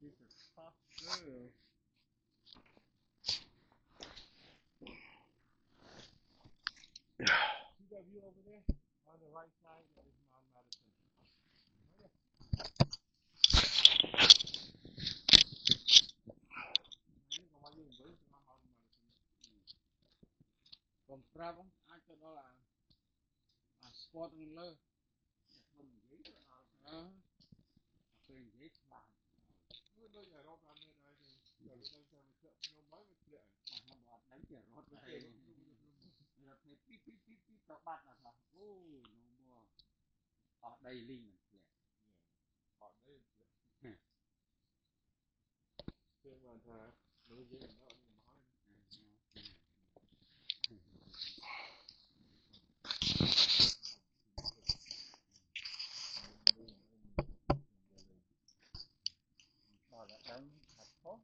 See that view over there? On the right side, that is Mount Madison. Còn Prab ai cho đó là sport lên thuyền dễ làm đôi giờ đâu làm nên ai thì giờ đang xem nó mới với nó bọt đánh chở rót với thầy là thầy píp píp píp píp tao bắt là sao ô nó mua ở đây linh ở đây thế mà thà nó dễ nó nói là đánh thật khó